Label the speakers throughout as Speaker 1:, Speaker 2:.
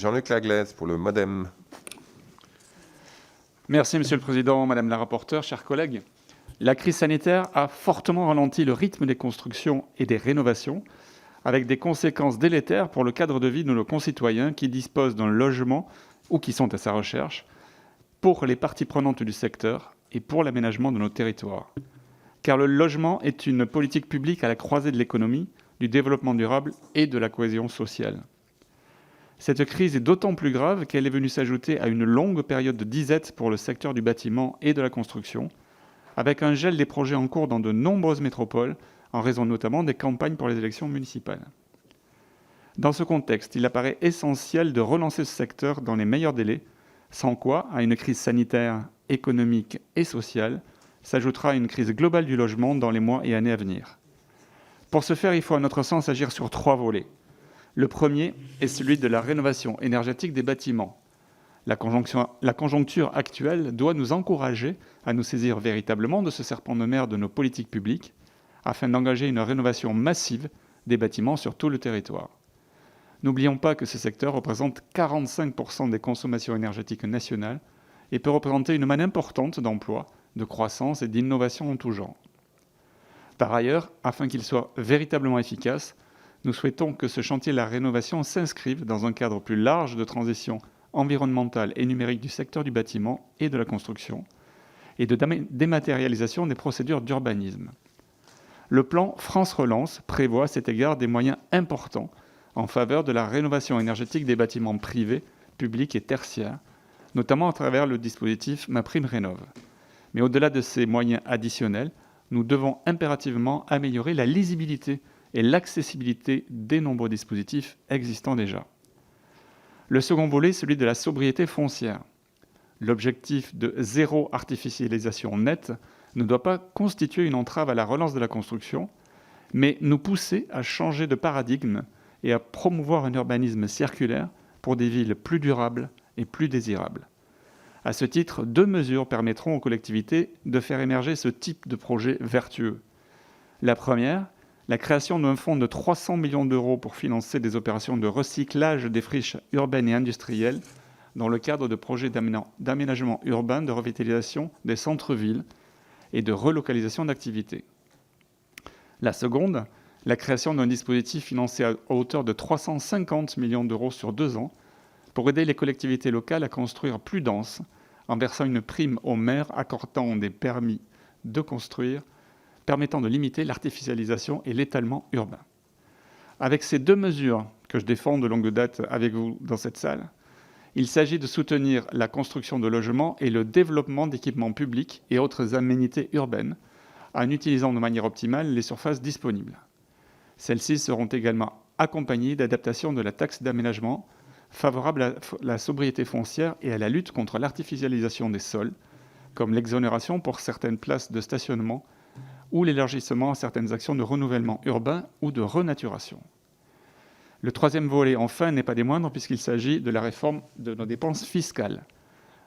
Speaker 1: Jean-Luc Laglaise pour le MoDem.
Speaker 2: Merci Monsieur le Président, Madame la rapporteure, chers collègues. La crise sanitaire a fortement ralenti le rythme des constructions et des rénovations, avec des conséquences délétères pour le cadre de vie de nos concitoyens qui disposent d'un logement ou qui sont à sa recherche, pour les parties prenantes du secteur et pour l'aménagement de nos territoires. Car le logement est une politique publique à la croisée de l'économie, du développement durable et de la cohésion sociale. Cette crise est d'autant plus grave qu'elle est venue s'ajouter à une longue période de disette pour le secteur du bâtiment et de la construction, avec un gel des projets en cours dans de nombreuses métropoles, en raison notamment des campagnes pour les élections municipales. Dans ce contexte, il apparaît essentiel de relancer ce secteur dans les meilleurs délais, sans quoi, à une crise sanitaire, économique et sociale, s'ajoutera une crise globale du logement dans les mois et années à venir. Pour ce faire, il faut à notre sens agir sur 3 volets. Le premier est celui de la rénovation énergétique des bâtiments. La conjoncture actuelle doit nous encourager à nous saisir véritablement de ce serpent de mer de nos politiques publiques afin d'engager une rénovation massive des bâtiments sur tout le territoire. N'oublions pas que ce secteur représente 45% des consommations énergétiques nationales et peut représenter une manne importante d'emplois, de croissance et d'innovation en tout genre. Par ailleurs, afin qu'il soit véritablement efficace, nous souhaitons que ce chantier de la rénovation s'inscrive dans un cadre plus large de transition environnementale et numérique du secteur du bâtiment et de la construction, et de dématérialisation des procédures d'urbanisme. Le plan France Relance prévoit à cet égard des moyens importants en faveur de la rénovation énergétique des bâtiments privés, publics et tertiaires, notamment à travers le dispositif MaPrimeRénov'. Mais au-delà de ces moyens additionnels, nous devons impérativement améliorer la lisibilité et l'accessibilité des nombreux dispositifs existants déjà. Le second volet est celui de la sobriété foncière. L'objectif de zéro artificialisation nette ne doit pas constituer une entrave à la relance de la construction, mais nous pousser à changer de paradigme et à promouvoir un urbanisme circulaire pour des villes plus durables et plus désirables. À ce titre, 2 mesures permettront aux collectivités de faire émerger ce type de projet vertueux. La première, la création d'un fonds de 300 millions d'euros pour financer des opérations de recyclage des friches urbaines et industrielles dans le cadre de projets d'aménagement urbain, de revitalisation des centres-villes et de relocalisation d'activités. La seconde, la création d'un dispositif financé à hauteur de 350 millions d'euros sur 2 ans pour aider les collectivités locales à construire plus dense en versant une prime aux maires accordant des permis de construire permettant de limiter l'artificialisation et l'étalement urbain. Avec ces 2 mesures que je défends de longue date avec vous dans cette salle, il s'agit de soutenir la construction de logements et le développement d'équipements publics et autres aménités urbaines en utilisant de manière optimale les surfaces disponibles. Celles-ci seront également accompagnées d'adaptations de la taxe d'aménagement favorable à la sobriété foncière et à la lutte contre l'artificialisation des sols, comme l'exonération pour certaines places de stationnement ou l'élargissement à certaines actions de renouvellement urbain ou de renaturation. Le troisième volet, enfin, n'est pas des moindres puisqu'il s'agit de la réforme de nos dépenses fiscales.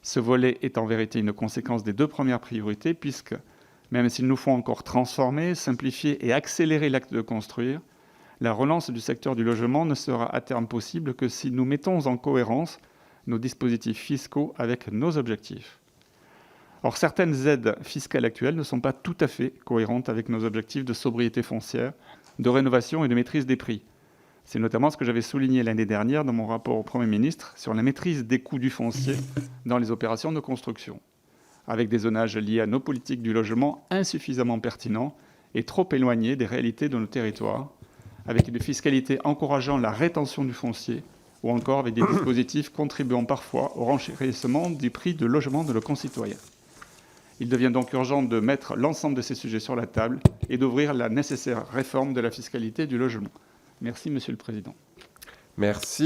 Speaker 2: Ce volet est en vérité une conséquence des 2 premières priorités puisque, même s'il nous faut encore transformer, simplifier et accélérer l'acte de construire, la relance du secteur du logement ne sera à terme possible que si nous mettons en cohérence nos dispositifs fiscaux avec nos objectifs. Or, certaines aides fiscales actuelles ne sont pas tout à fait cohérentes avec nos objectifs de sobriété foncière, de rénovation et de maîtrise des prix. C'est notamment ce que j'avais souligné l'année dernière dans mon rapport au Premier ministre sur la maîtrise des coûts du foncier dans les opérations de construction, avec des zonages liés à nos politiques du logement insuffisamment pertinents et trop éloignés des réalités de nos territoires, avec une fiscalité encourageant la rétention du foncier, ou encore avec des dispositifs contribuant parfois au renchérissement du prix de logement de nos concitoyens. Il devient donc urgent de mettre l'ensemble de ces sujets sur la table et d'ouvrir la nécessaire réforme de la fiscalité du logement. Merci, Monsieur le Président.
Speaker 1: Merci.